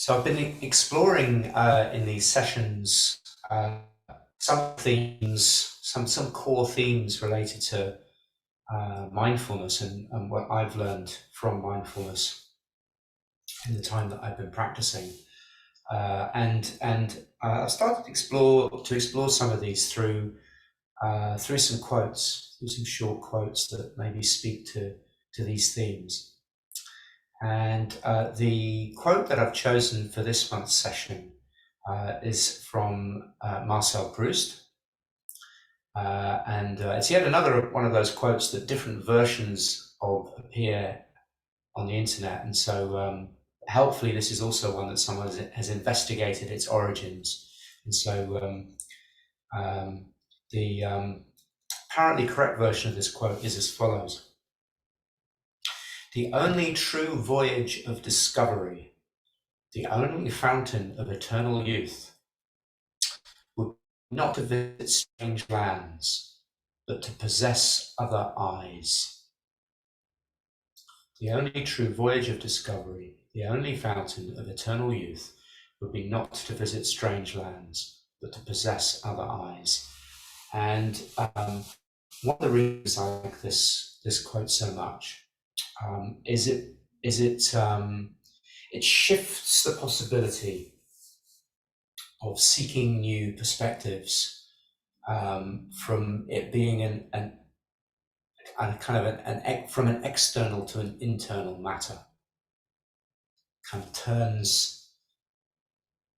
So I've been exploring in these sessions uh, some themes, some core themes related to mindfulness and what I've learned from mindfulness in the time that I've been practicing. And I've started to explore some of these through some quotes, through some short quotes that maybe speak to these themes. And the quote that I've chosen for this month's session is from Marcel Proust. And it's yet another one of those quotes that different versions of appear on the internet. And so helpfully, this is also one that someone has investigated its origins. And so the apparently correct version of this quote is as follows. The only true voyage of discovery, the only fountain of eternal youth, would be not to visit strange lands, but to possess other eyes. The only true voyage of discovery, the only fountain of eternal youth, would be not to visit strange lands, but to possess other eyes. And one of the reasons I like this quote so much is it shifts the possibility of seeking new perspectives from it being a kind of from an external to an internal matter. Kind of turns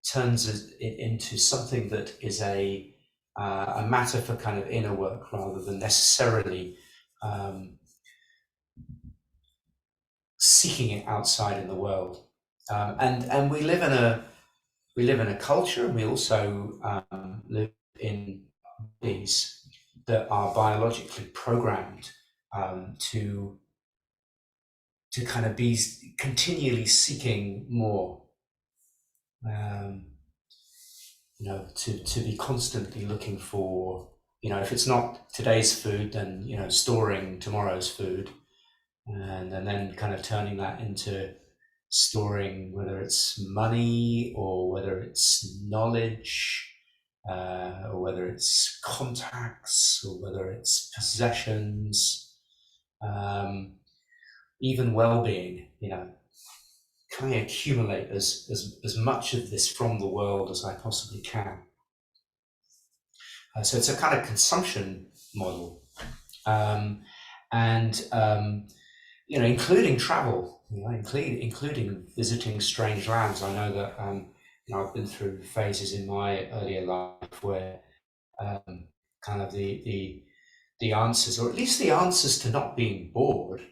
it into something that is a matter for kind of inner work rather than necessarily seeking it outside in the world. And we live in a culture, and we also live in bodies that are biologically programmed to kind of be continually seeking more. To be constantly looking for, if it's not today's food, then storing tomorrow's food, and then kind of turning that into storing whether it's money or whether it's knowledge, or whether it's contacts or whether it's possessions, even well-being. Can I accumulate as much of this from the world as I possibly can? So it's a kind of consumption model, and including travel, including visiting strange lands. I know that I've been through phases in my earlier life where kind of the answers, or at least the answers to not being bored,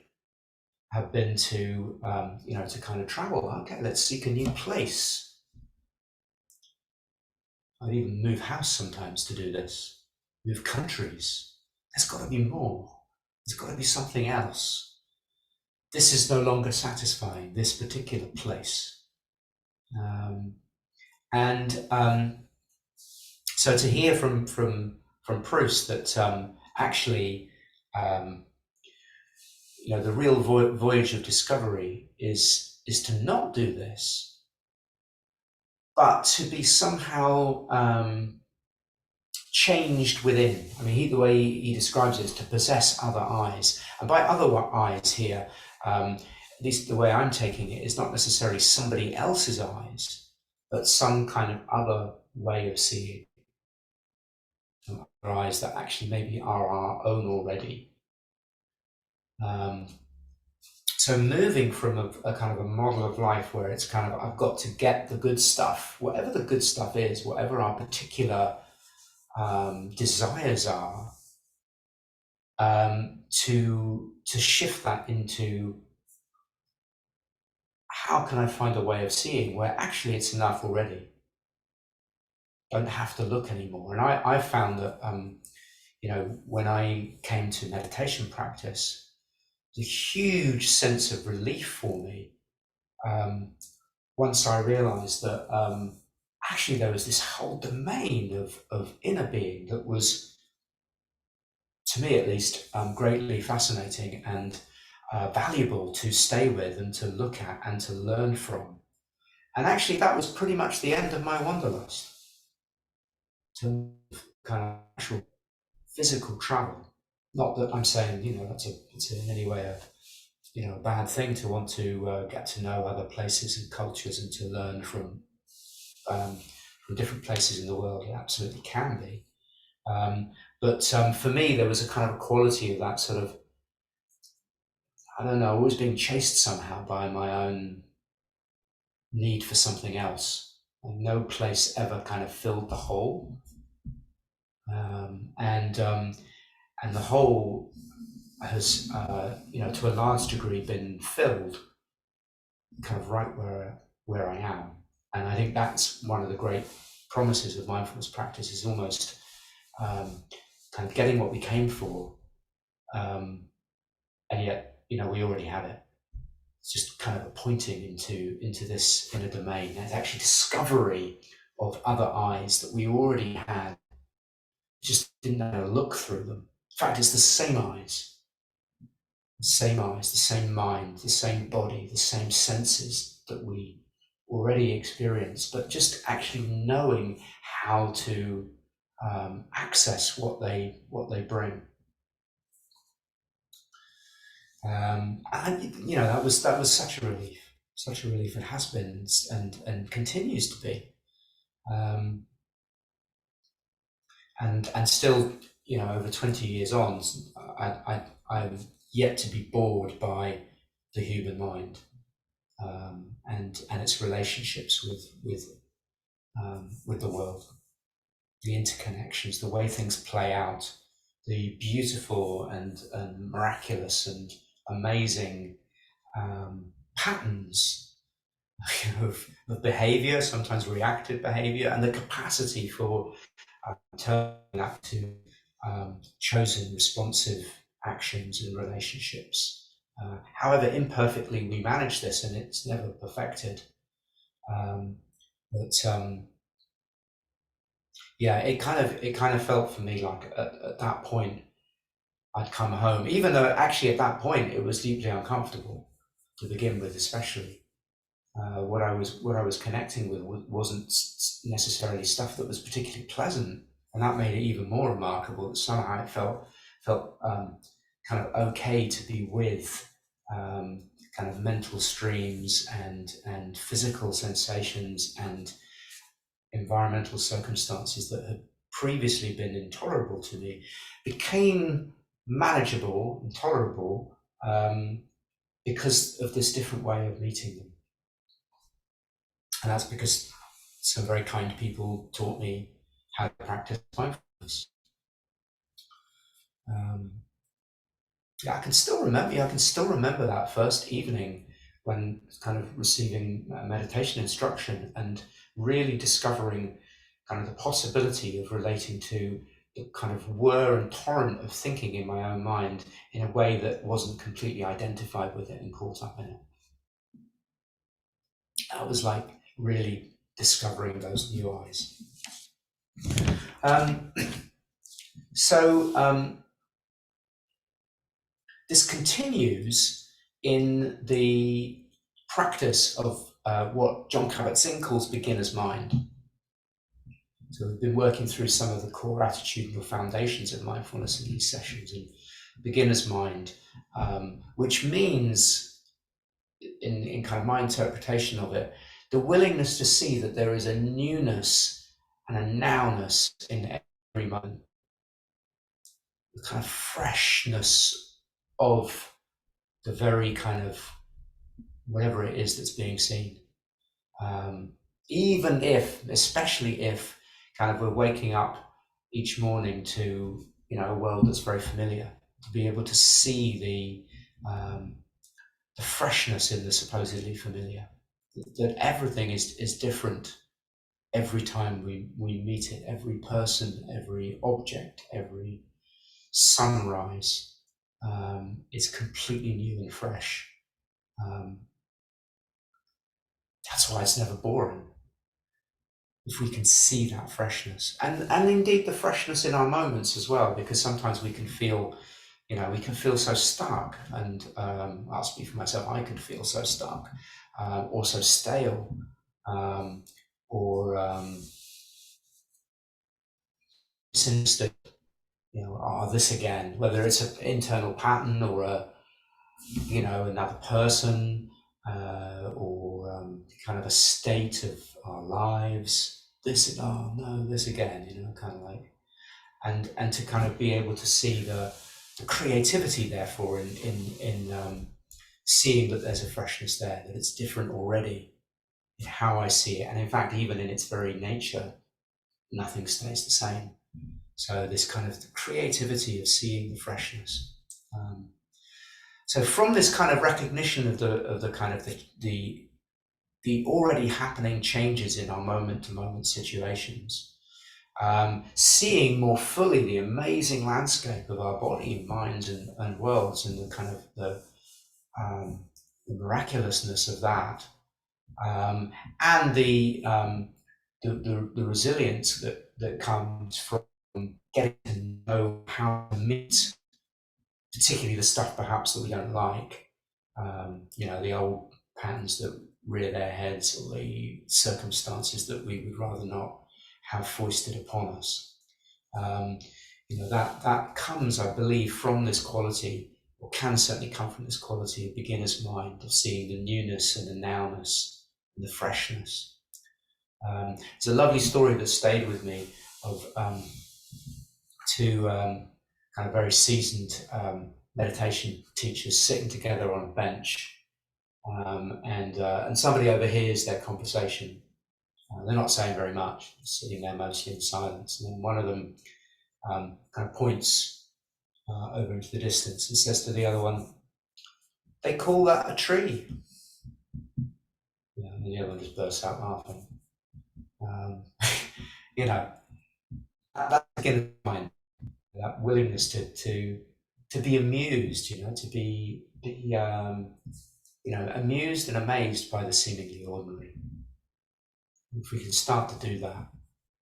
have been to to kind of travel. Okay, let's seek a new place. I'd even move house sometimes to do this. Move countries. There's got to be more. There's got to be something else. This is no longer satisfying, this particular place. So to hear from Proust that actually, the real voyage of discovery is to not do this, but to be somehow changed within. I mean, the way he describes it is to possess other eyes. And by other eyes here, at least the way I'm taking it, is not necessarily somebody else's eyes, but some kind of other way of seeing. Some other eyes that actually maybe are our own already. So moving from a kind of a model of life where it's kind of, I've got to get the good stuff, whatever the good stuff is, whatever our particular desires are, to shift that into, how can I find a way of seeing where actually it's enough already? Don't have to look anymore. And I found that when I came to meditation practice, the huge sense of relief for me once I realized that actually there was this whole domain of inner being that was, to me at least, greatly fascinating and valuable to stay with and to look at and to learn from. And actually, that was pretty much the end of my wanderlust, to kind of actual physical travel. Not that I'm saying, it's in any way a bad thing to want to get to know other places and cultures and to learn um, from different places in the world. It absolutely can be. But for me, there was a kind of a quality of that sort of, I don't know, always being chased somehow by my own need for something else. And no place ever kind of filled the hole. And the hole has, to a large degree been filled kind of right where I am. And I think that's one of the great promises of mindfulness practice, is almost kind of getting what we came for, and yet we already have it. It's just kind of a pointing into this inner domain. There's actually discovery of other eyes that we already had, just didn't know how to look through them. In fact, it's the same eyes, the same mind, the same body, the same senses that we already experience, but just actually knowing how to access what they bring. And that was such a relief. Such a relief. It has been and continues to be. And still, over 20 years on, I'm yet to be bored by the human mind, and its relationships with the world, the interconnections, the way things play out, the beautiful and miraculous and amazing patterns of behavior, sometimes reactive behavior, and the capacity for turning that to chosen responsive actions and relationships. However imperfectly we manage this, and it's never perfected, but it kind of felt for me like at that point I'd come home, even though actually at that point it was deeply uncomfortable to begin with, especially. What I was connecting with wasn't necessarily stuff that was particularly pleasant, and that made it even more remarkable that somehow it felt kind of okay to be with kind of mental streams and physical sensations and environmental circumstances that had previously been intolerable to me became manageable and tolerable, because of this different way of meeting them. And that's because some very kind people taught me how to practice mindfulness. I can still remember that first evening when kind of receiving meditation instruction and really discovering kind of the possibility of relating to the kind of whir and torrent of thinking in my own mind in a way that wasn't completely identified with it and caught up in it. That was like really discovering those new eyes. So this continues in the practice of what John Kabat-Zinn calls beginner's mind. So we've been working through some of the core attitudinal foundations of mindfulness in these sessions, and beginner's mind, which means, in kind of my interpretation of it, the willingness to see that there is a newness and a nowness in every moment, the kind of freshness of the very kind of whatever it is that's being seen. Even if, especially if kind of we're waking up each morning to, a world that's very familiar, to be able to see the freshness in the supposedly familiar, that everything is different every time we meet it, every person, every object, every sunrise, is completely new and fresh. That's why it's never boring. If we can see that freshness, and indeed the freshness in our moments as well, because sometimes we can feel, so stuck, and I'll speak for myself, I could feel so stuck, or so stale, or sinister, this again, whether it's an internal pattern or another person, or kind of a state of our lives. This again, kind of like, and to kind of be able to see the creativity, therefore, in seeing that there's a freshness there, that it's different already in how I see it, and in fact, even in its very nature, nothing stays the same. So this kind of the creativity of seeing the freshness. So from this kind of recognition of the kind of the already happening changes in our moment to moment situations, seeing more fully the amazing landscape of our body, minds, and worlds, and the kind of the miraculousness of that, and the resilience that comes from getting to know how to meet, particularly the stuff perhaps that we don't like, the old patterns that rear their heads, or the circumstances that we would rather not have foisted upon us. That comes, I believe, from this quality, or can certainly come from this quality of beginner's mind, of seeing the newness and the nowness and the freshness. It's a lovely story that stayed with me of two kind of very seasoned meditation teachers sitting together on a bench, and somebody overhears their conversation. They're not saying very much, sitting there mostly in silence. And then one of them kind of points over into the distance and says to the other one, "They call that a tree." And the other one just bursts out laughing. That's again mind, that willingness to be amused, to be amused and amazed by the seemingly ordinary. If we can start to do that,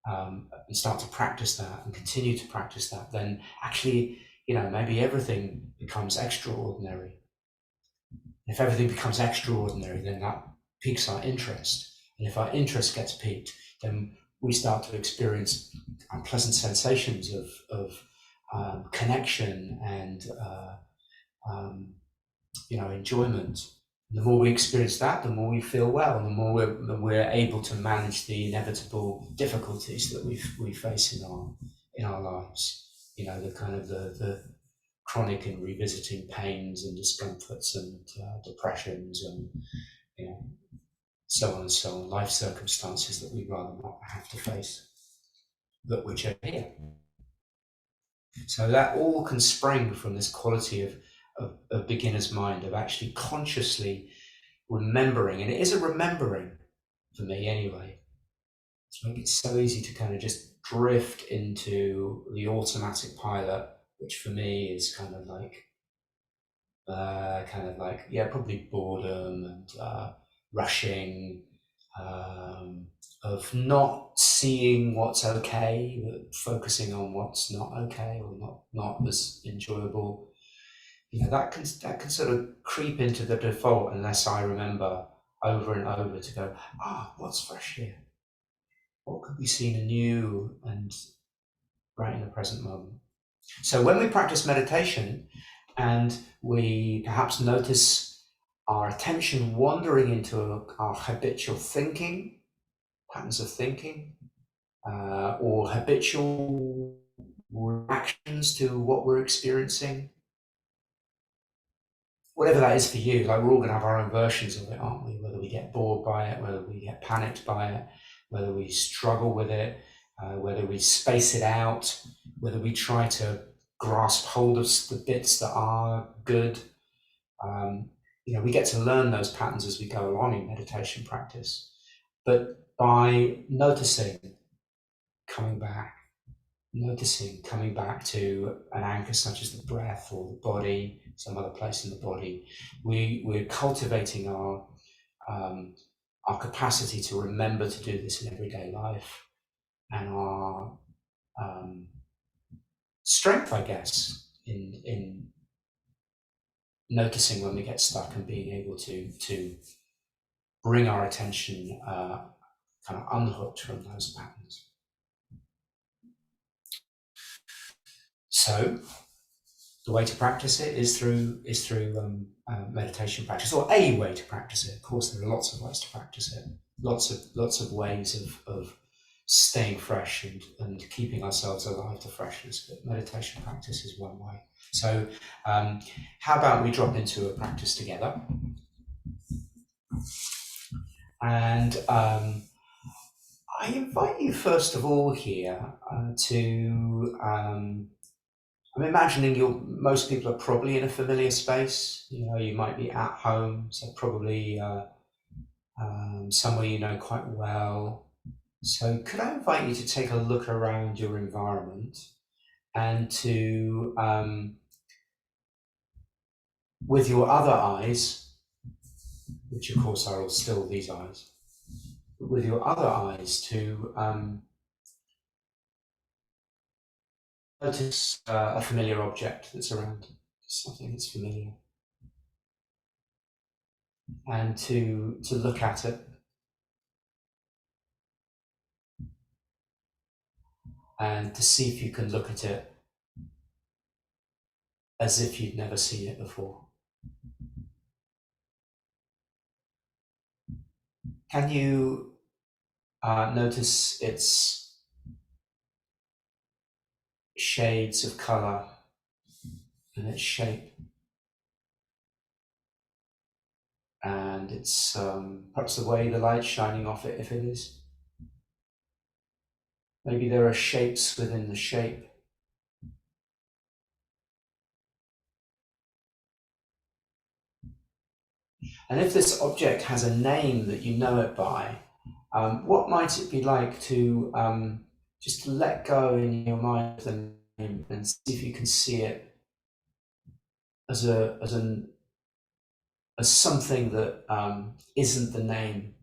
and start to practice that and continue to practice that, then actually, maybe everything becomes extraordinary. If everything becomes extraordinary, then that piques our interest. And if our interest gets piqued, then we start to experience unpleasant sensations of connection and enjoyment. The more we experience that, the more we feel well, and the more we're able to manage the inevitable difficulties that we face in our lives. The kind of the chronic and revisiting pains and discomforts and depressions and so on and so on, life circumstances that we'd rather not have to face, but which are here. So that all can spring from this quality of beginner's mind, of actually consciously remembering, and it is a remembering for me anyway. It's so easy to kind of just drift into the automatic pilot, which for me is kind of like probably boredom and rushing, of not seeing what's okay, but focusing on what's not okay or not as enjoyable. That can sort of creep into the default unless I remember over and over to go, what's fresh here? What could be seen anew and right in the present moment? So when we practice meditation and we perhaps notice our attention wandering into our habitual thinking, patterns of thinking, or habitual reactions to what we're experiencing, whatever that is for you, like we're all going to have our own versions of it, aren't we? Whether we get bored by it, whether we get panicked by it, whether we struggle with it, whether we space it out, whether we try to grasp hold of the bits that are good. We get to learn those patterns as we go along in meditation practice. But by noticing, coming back to an anchor such as the breath or the body, some other place in the body, we're cultivating our capacity to remember to do this in everyday life, and our strength, I guess, in noticing when we get stuck and being able to bring our attention kind of unhooked from those patterns. So the way to practice it is through meditation practice, or a way to practice it. Of course, there are lots of ways to practice it. Lots of ways of staying fresh and keeping ourselves alive to freshness. But meditation practice is one way. So, how about we drop into a practice together? And I invite you first of all here to. I'm imagining most people are probably in a familiar space. You might be at home, so probably somewhere you know quite well. So could I invite you to take a look around your environment and to, with your other eyes, which of course are all still these eyes, with your other eyes to notice a familiar object that's around, something that's familiar, and to look at it and to see if you can look at it as if you'd never seen it before. Can you notice its shades of color and its shape? And it's perhaps the way the light's shining off it, if it is. Maybe there are shapes within the shape. And if this object has a name that you know it by, what might it be like to just let go in your mind of the name and see if you can see it as something that isn't the name.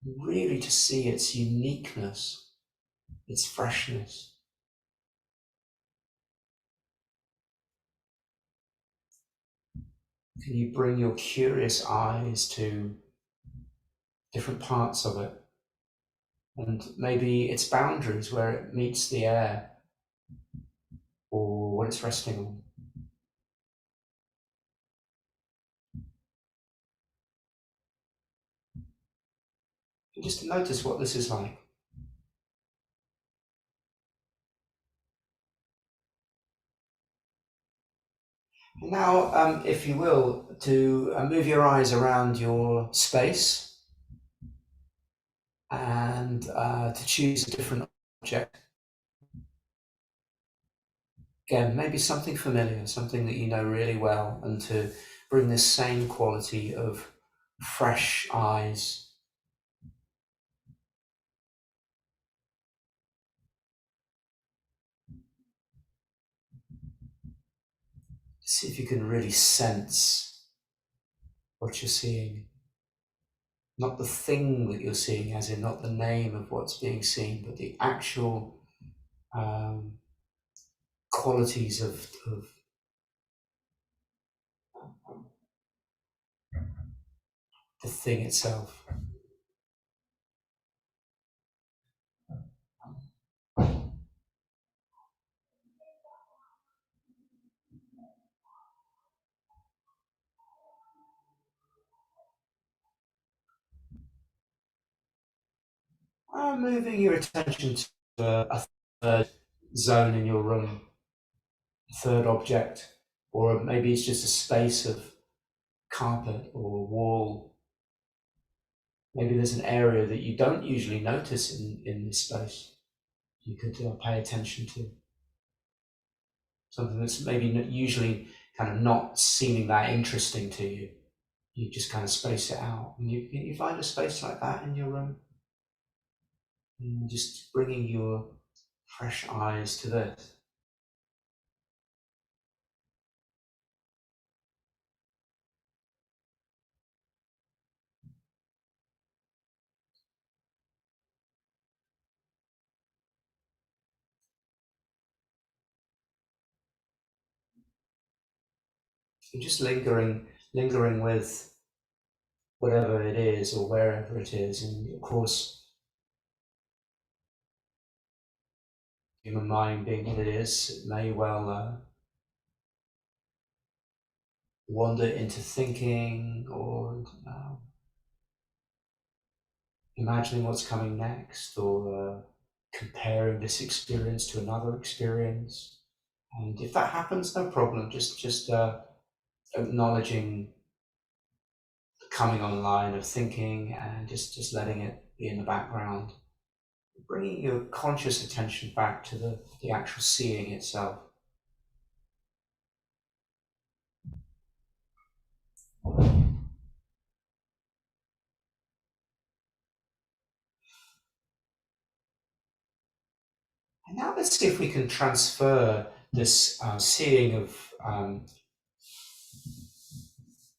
Really to see its uniqueness, its freshness. Can you bring your curious eyes to different parts of it? And maybe its boundaries, where it meets the air or what it's resting on. And just to notice what this is like. And now, if you will, to move your eyes around your space and to choose a different object. Again, maybe something familiar, something that you know really well, and to bring this same quality of fresh eyes. See if you can really sense what you're seeing. Not the thing that you're seeing, as in not the name of what's being seen, but the actual qualities of the thing itself. Moving your attention to a third zone in your room, a third object, or maybe it's just a space of carpet or wall. Maybe there's an area that you don't usually notice in this space. You could pay attention to. Something that's maybe usually kind of not seeming that interesting to you. You just kind of space it out. And you find a space like that in your room. And just bringing your fresh eyes to this. And just lingering with whatever it is or wherever it is. And of course, human mind being what it is, it may well wander into thinking or imagining what's coming next, or comparing this experience to another experience. And if that happens, no problem. Just acknowledging the coming online of thinking and just letting it be in the background, bringing your conscious attention back to the actual seeing itself. And now let's see if we can transfer this seeing of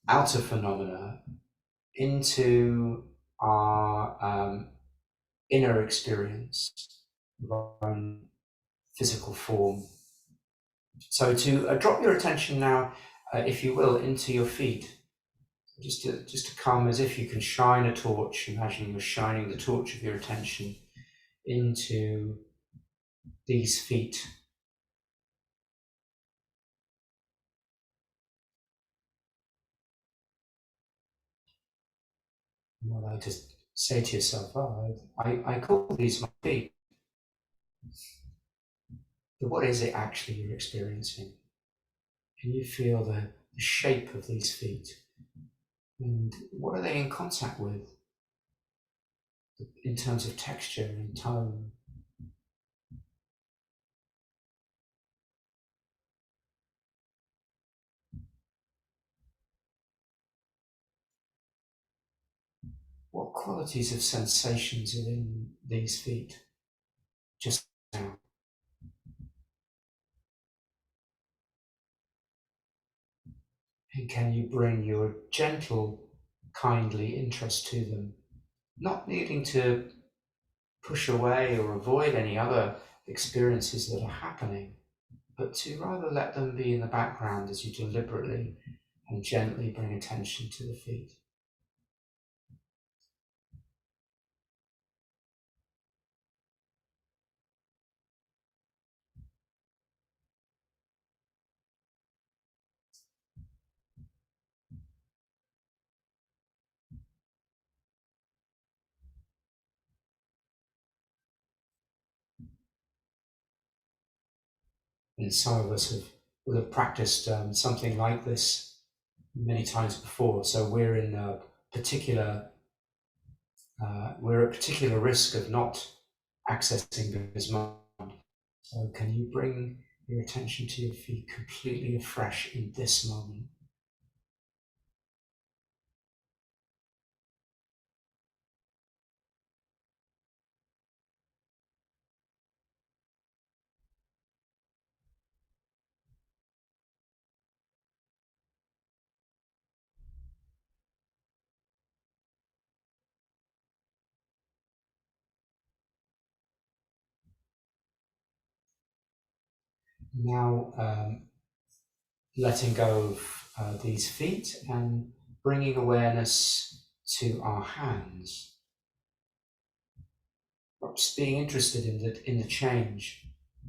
outer phenomena into our inner experience of our own physical form. So to drop your attention now, if you will, into your feet. Just to come as if you can shine a torch, imagining you're shining the torch of your attention into these feet. Well, I just say to yourself, oh, I call these my feet. But what is it actually you're experiencing? Can you feel the shape of these feet? And what are they in contact with in terms of texture and tone? What qualities of sensations are in these feet just now? And can you bring your gentle, kindly interest to them, not needing to push away or avoid any other experiences that are happening, but to rather let them be in the background as you deliberately and gently bring attention to the feet. And some of us will have practiced something like this many times before. So we're in a particular we're at particular risk of not accessing this mind. So can you bring your attention to your feet completely afresh in this moment? Now, letting go of these feet and bringing awareness to our hands. Just being interested in the change,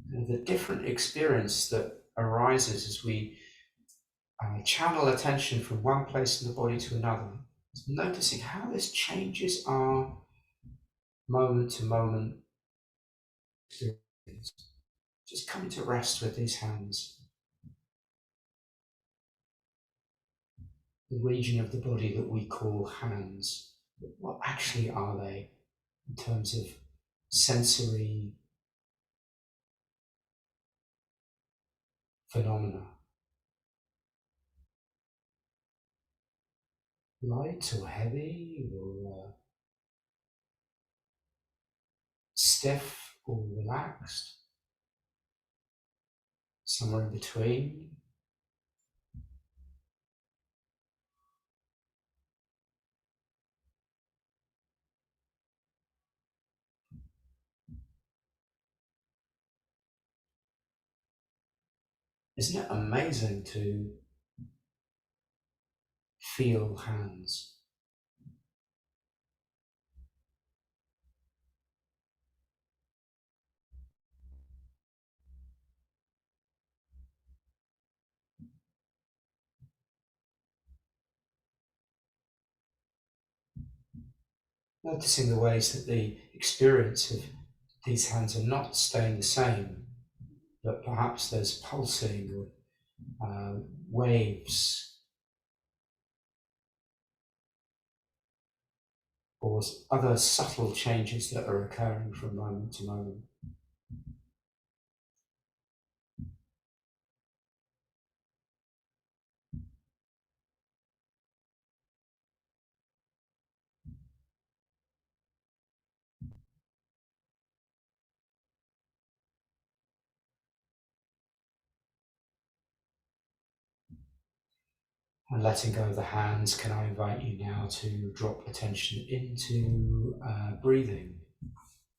the different experience that arises as we channel attention from one place in the body to another. Noticing how this changes our moment to moment experience. Just coming to rest with these hands. The region of the body that we call hands. What actually are they in terms of sensory phenomena? Light or heavy, or stiff or relaxed? Somewhere in between? Isn't it amazing to feel hands? Noticing the ways that the experience of these hands are not staying the same, but perhaps there's pulsing or waves or other subtle changes that are occurring from moment to moment. And letting go of the hands, can I invite you now to drop attention into breathing?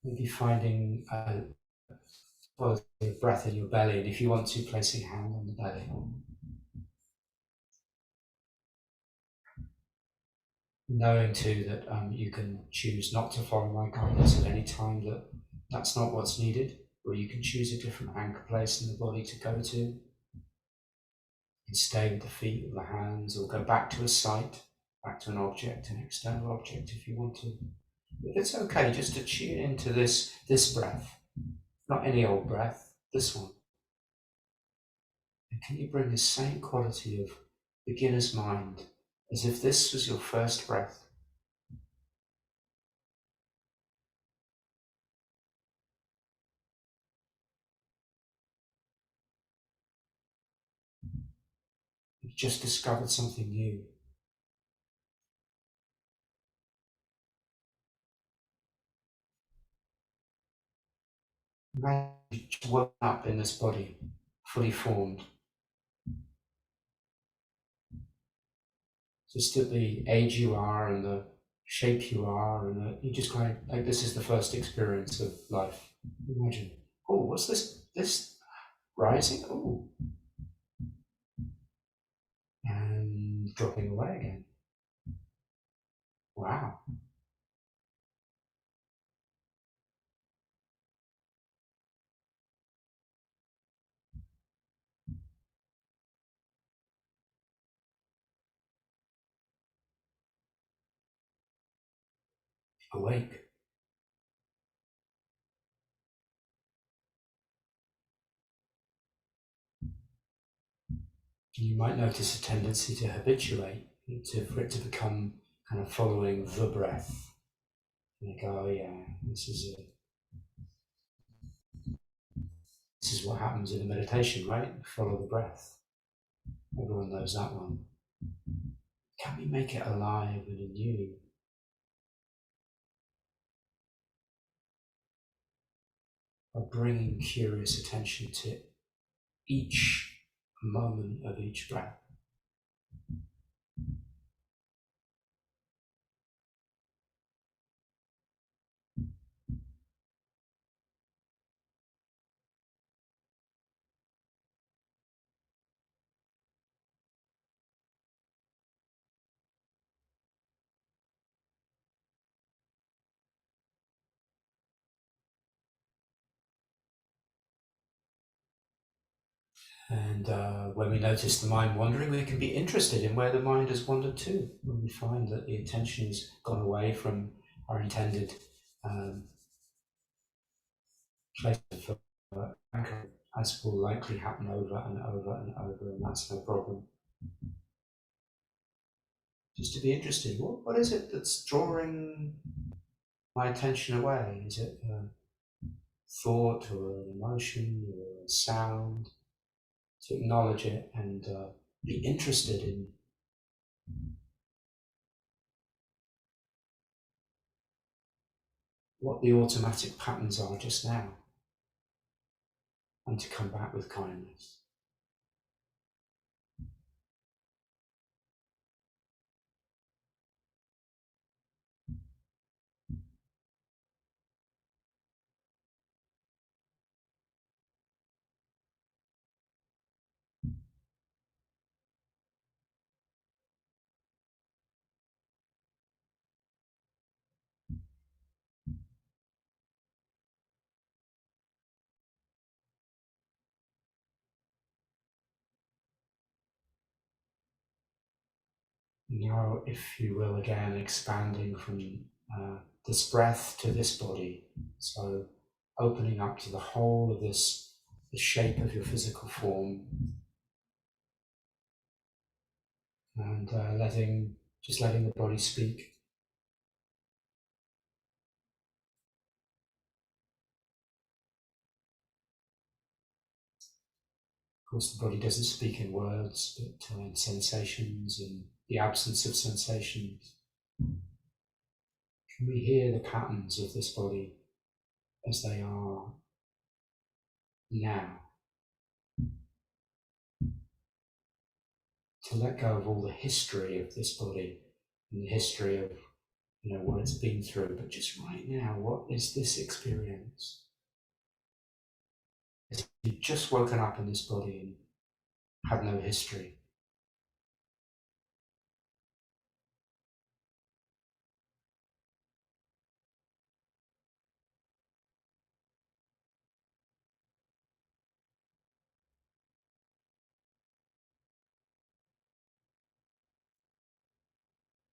Maybe finding well, the breath in your belly, and if you want to, placing a hand on the belly. Knowing too that you can choose not to follow my guidance at any time, that that's not what's needed, or you can choose a different anchor place in the body to go to and stay with the feet or the hands, or go back to a site, back to an object, an external object if you want to. But it's okay just to tune into this breath, not any old breath, this one. And can you bring the same quality of beginner's mind as if this was your first breath? You've just discovered something new. Imagine you just woke up in this body, fully formed. Just at the age you are and the shape you are, and you just kind of like this is the first experience of life. Imagine, oh, what's this? This rising? Oh, and dropping away again. Wow, awake. You might notice a tendency to habituate, for it to become kind of following the breath. And you go, oh yeah, this is what happens in a meditation, right? Follow the breath. Everyone knows that one. Can we make it alive and anew by bringing curious attention to each moment of each breath? And when we notice the mind wandering, we can be interested in where the mind has wandered to. When we find that the attention has gone away from our intended place of anchor, as will likely happen over and over and over, and that's no problem. Just to be interested, what is it that's drawing my attention away? Is it a thought or an emotion or a sound? To acknowledge it and be interested in what the automatic patterns are just now, and to come back with kindness. Now, if you will, again, expanding from this breath to this body. So opening up to the whole of this, the shape of your physical form, and letting the body speak. Of course, the body doesn't speak in words, but in sensations and the absence of sensations. Can we hear the patterns of this body as they are now? To let go of all the history of this body and the history of what it's been through, but just right now, what is this experience? You've just woken up in this body and had no history.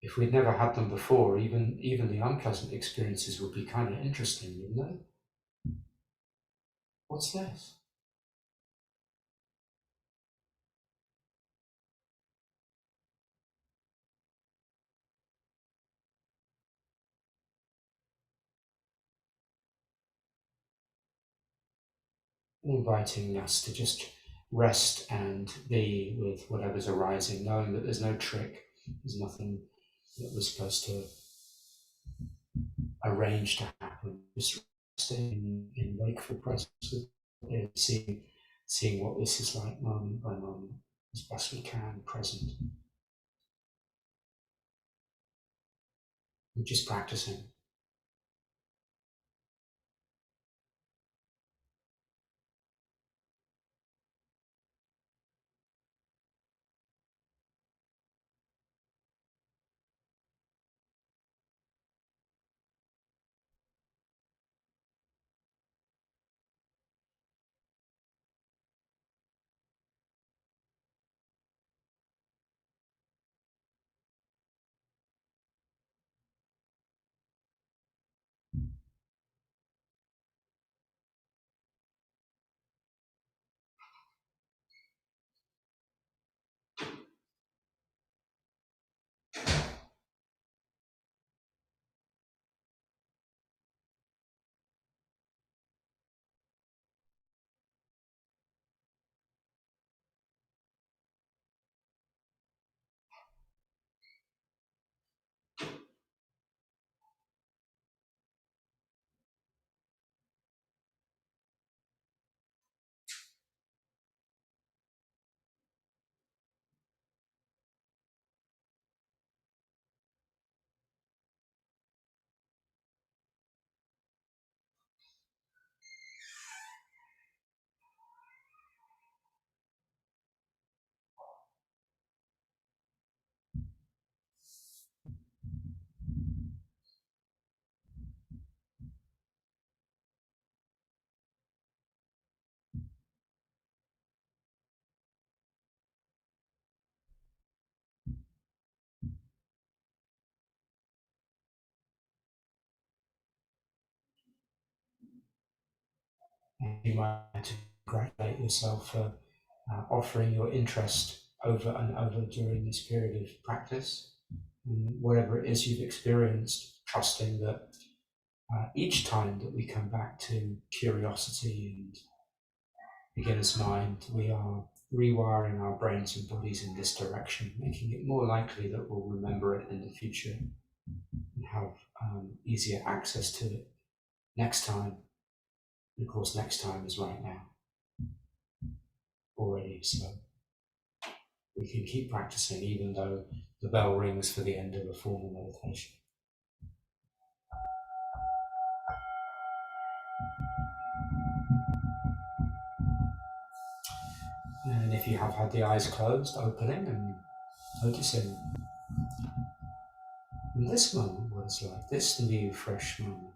If we'd never had them before, even the unpleasant experiences would be kind of interesting, wouldn't they? What's this? Inviting us to just rest and be with whatever's arising, knowing that there's no trick, there's nothing that we're supposed to arrange to happen. Just resting in wakeful presence with seeing what this is like moment by moment, as best we can, present. We're just practicing. And you might have to congratulate yourself for offering your interest over and over during this period of practice. And whatever it is you've experienced, trusting that each time that we come back to curiosity and beginner's mind, we are rewiring our brains and bodies in this direction, making it more likely that we'll remember it in the future and have easier access to it next time. And of course, next time is right now already, so we can keep practicing even though the bell rings for the end of a formal meditation. And if you have had the eyes closed, opening and noticing in this moment what it's like, this new, fresh moment.